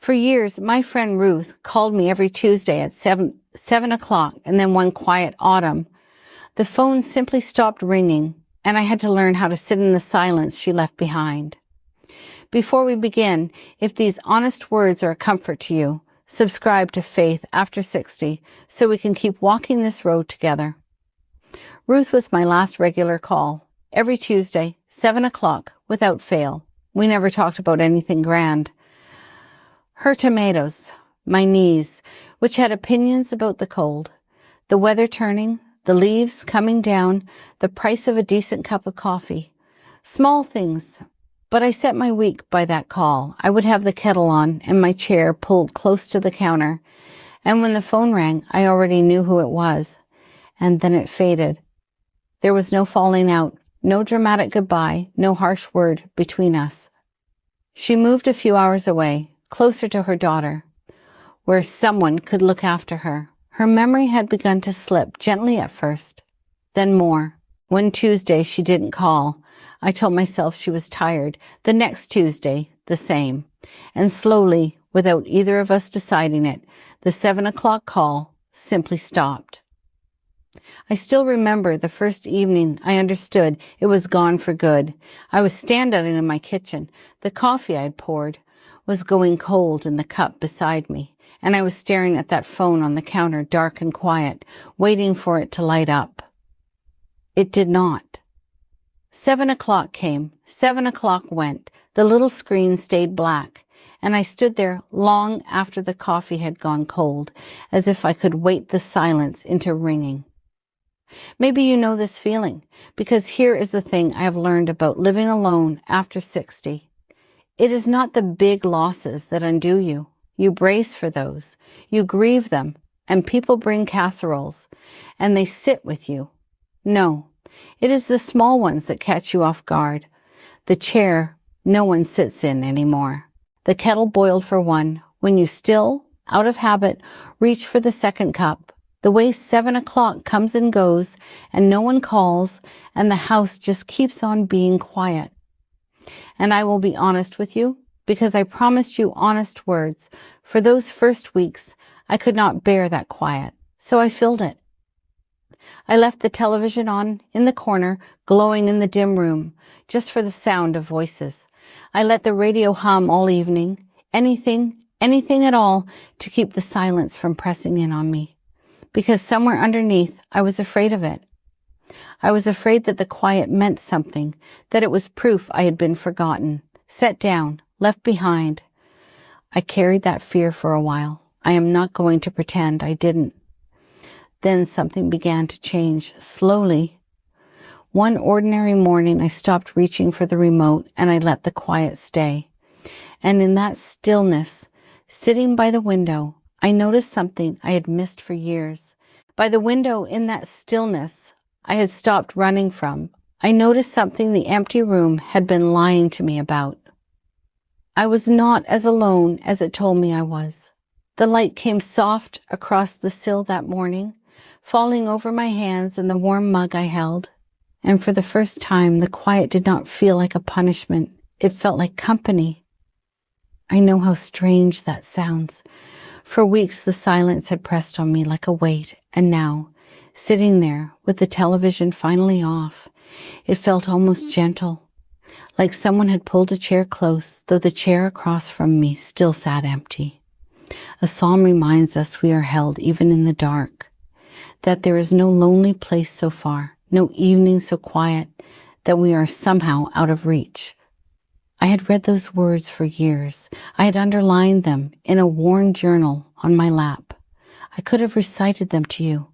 For years, my friend Ruth called me every Tuesday at 7 o'clock, and then one quiet autumn, the phone simply stopped ringing, and I had to learn how to sit in the silence she left behind. Before we begin, if these honest words are a comfort to you, subscribe to Faith After 60 so we can keep walking this road together. Ruth was my last regular call, every Tuesday, 7 o'clock, without fail. We never talked about anything grand. Her tomatoes, my knees, which had opinions about the cold, the weather turning, the leaves coming down, the price of a decent cup of coffee. Small things, but I set my week by that call. I would have the kettle on and my chair pulled close to the counter, and when the phone rang, I already knew who it was, and then it faded. There was no falling out, no dramatic goodbye, no harsh word between us. She moved a few hours away, closer to her daughter, where someone could look after her. Her memory had begun to slip, gently at first, then more. One Tuesday she didn't call. I told myself she was tired. The next Tuesday, the same. And slowly, without either of us deciding it, the 7 o'clock call simply stopped. I still remember the first evening I understood it was gone for good. I was standing in my kitchen. The coffee I'd poured was going cold in the cup beside me, and I was staring at that phone on the counter, dark and quiet, waiting for it to light up. It did not. 7 o'clock came, 7 o'clock went, the little screen stayed black, and I stood there long after the coffee had gone cold, as if I could wait the silence into ringing. Maybe you know this feeling, because here is the thing I have learned about living alone after 60. It is not the big losses that undo you. You brace for those. You grieve them, and people bring casseroles, and they sit with you. No, it is the small ones that catch you off guard. The chair no one sits in anymore. The kettle boiled for one, when you still, out of habit, reach for the second cup. The way 7 o'clock comes and goes, and no one calls, and the house just keeps on being quiet. And I will be honest with you, because I promised you honest words. For those first weeks, I could not bear that quiet, so I filled it. I left the television on in the corner, glowing in the dim room, just for the sound of voices. I let the radio hum all evening, anything at all, to keep the silence from pressing in on me. Because somewhere underneath, I was afraid of it. I was afraid that the quiet meant something, that it was proof I had been forgotten, set down, left behind. I carried that fear for a while. I am not going to pretend I didn't. Then something began to change, slowly. One ordinary morning, I stopped reaching for the remote and I let the quiet stay. And in that stillness, sitting by the window, I noticed something I had missed for years. By the window, in that stillness I had stopped running from, I noticed something the empty room had been lying to me about. I was not as alone as it told me I was. The light came soft across the sill that morning, falling over my hands and the warm mug I held. And for the first time, the quiet did not feel like a punishment. It felt like company. I know how strange that sounds. For weeks, the silence had pressed on me like a weight, and now, sitting there with the television finally off, it felt almost gentle, like someone had pulled a chair close, though the chair across from me still sat empty. A psalm reminds us we are held even in the dark, that there is no lonely place so far, no evening so quiet, that we are somehow out of reach. I had read those words for years. I had underlined them in a worn journal on my lap. I could have recited them to you,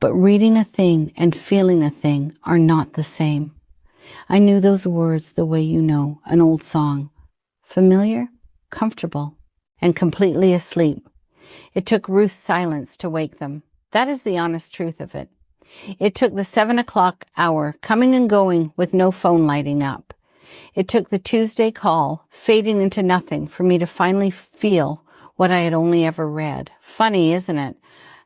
but reading a thing and feeling a thing are not the same. I knew those words the way you know an old song. Familiar, comfortable, and completely asleep. It took Ruth's silence to wake them. That is the honest truth of it. It took the 7 o'clock hour coming and going with no phone lighting up. It took the Tuesday call fading into nothing for me to finally feel what I had only ever read. Funny, isn't it?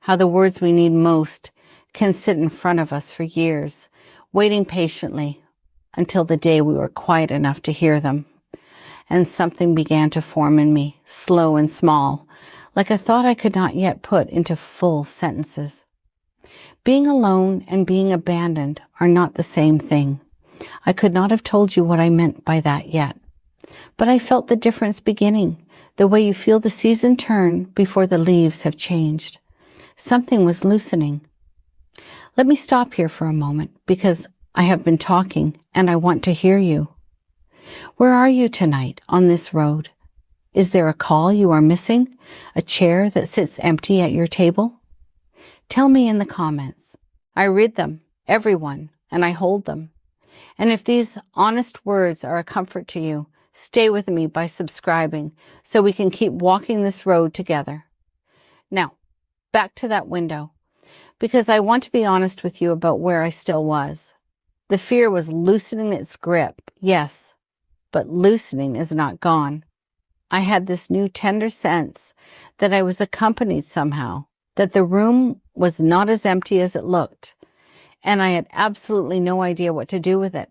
How the words we need most can sit in front of us for years, waiting patiently until the day we were quiet enough to hear them. and something began to form in me, slow and small, like a thought I could not yet put into full sentences. Being alone and being abandoned are not the same thing. I could not have told you what I meant by that yet. But I felt the difference beginning, the way you feel the season turn before the leaves have changed. Something was loosening. Let me stop here for a moment, because I have been talking and I want to hear you. Where are you tonight on this road? Is there a call you are missing? A chair that sits empty at your table? Tell me in the comments. I read them, everyone, and I hold them. And if these honest words are a comfort to you, stay with me by subscribing so we can keep walking this road together. Now, back to that window, because I want to be honest with you about where I still was. The fear was loosening its grip, yes, but loosening is not gone. I had this new tender sense that I was accompanied somehow, that the room was not as empty as it looked, and I had absolutely no idea what to do with it.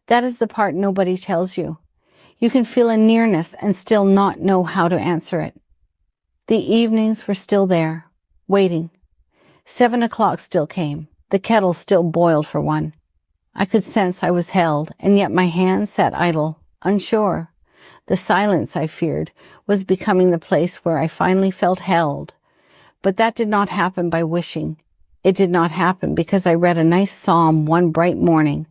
That is the part nobody tells you. You can feel a nearness and still not know how to answer it. The evenings were still there, waiting. 7 o'clock still came. The kettle still boiled for one. I could sense I was held, and yet my hands sat idle, unsure. The silence, I feared, was becoming the place where I finally felt held. But that did not happen by wishing. It did not happen because I read a nice psalm one bright morning.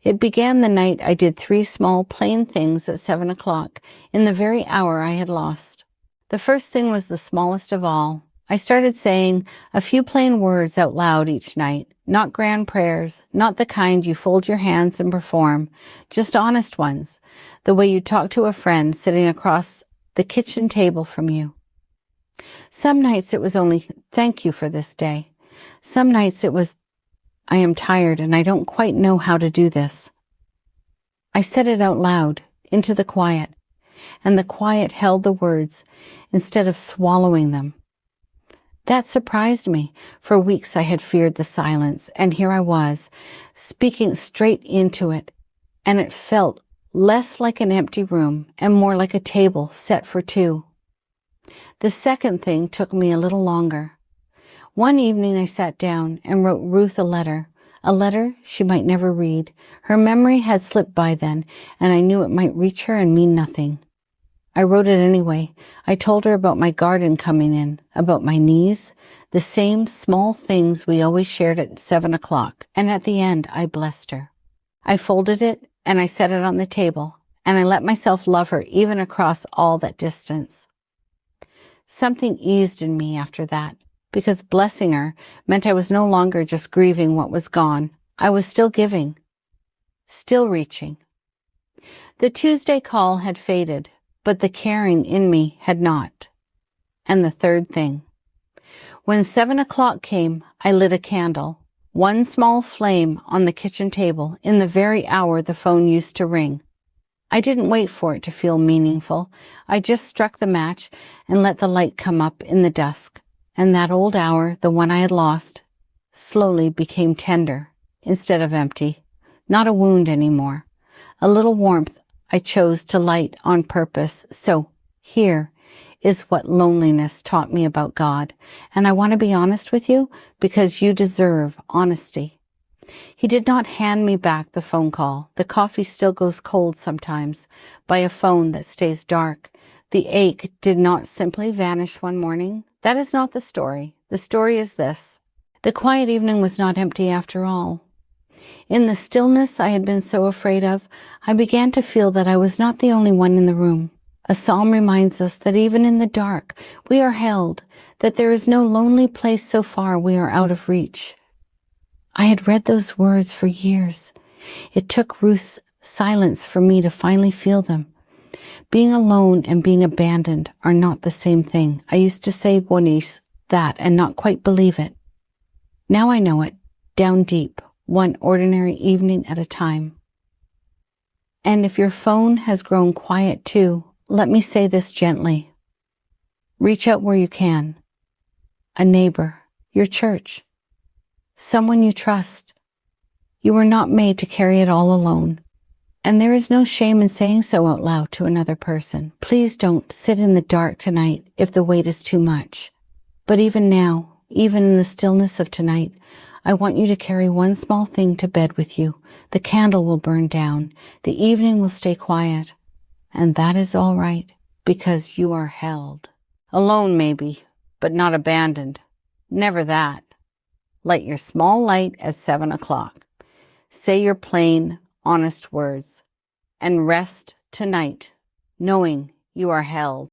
It began the night I did 3 small plain things at 7 o'clock, in the very hour I had lost. The first thing was the smallest of all. I started saying a few plain words out loud each night, not grand prayers, not the kind you fold your hands and perform, just honest ones, the way you talk to a friend sitting across the kitchen table from you. Some nights it was only, thank you for this day. Some nights it was, I am tired and I don't quite know how to do this. I said it out loud, into the quiet, and the quiet held the words instead of swallowing them. That surprised me. For weeks I had feared the silence, and here I was, speaking straight into it, and it felt less like an empty room and more like a table set for 2. The second thing took me a little longer. One evening I sat down and wrote Ruth a letter she might never read. Her memory had slipped by then, and I knew it might reach her and mean nothing. I wrote it anyway. I told her about my garden coming in, about my knees, the same small things we always shared at 7 o'clock, and at the end I blessed her. I folded it and I set it on the table, and I let myself love her even across all that distance. Something eased in me after that, because blessing her meant I was no longer just grieving what was gone. I was still giving, still reaching. The Tuesday call had faded, but the caring in me had not. And the third thing. When 7 o'clock came, I lit a candle, one small flame on the kitchen table in the very hour the phone used to ring. I didn't wait for it to feel meaningful. I just struck the match and let the light come up in the dusk. And that old hour, the one I had lost, slowly became tender instead of empty. Not a wound anymore. A little warmth I chose to light on purpose. So here is what loneliness taught me about God. And I want to be honest with you because you deserve honesty. He did not hand me back the phone call. The coffee still goes cold sometimes by a phone that stays dark. The ache did not simply vanish one morning. That is not the story. The story is this. The quiet evening was not empty after all. In the stillness I had been so afraid of, I began to feel that I was not the only one in the room. A psalm reminds us that even in the dark we are held, that there is no lonely place so far we are out of reach. I had read those words for years. It took Ruth's silence for me to finally feel them. Being alone and being abandoned are not the same thing. I used to say Bonis that and not quite believe it. Now I know it, down deep, one ordinary evening at a time. And if your phone has grown quiet too, let me say this gently. Reach out where you can. A neighbor, your church, someone you trust. You were not made to carry it all alone. And there is no shame in saying so out loud to another person. Please don't sit in the dark tonight if the weight is too much. But even now, even in the stillness of tonight, I want you to carry one small thing to bed with you. The candle will burn down. The evening will stay quiet. And that is all right, because you are held. Alone maybe, but not abandoned. Never that. Light your small light at 7 o'clock. Say your plain, honest words. And rest tonight, knowing you are held.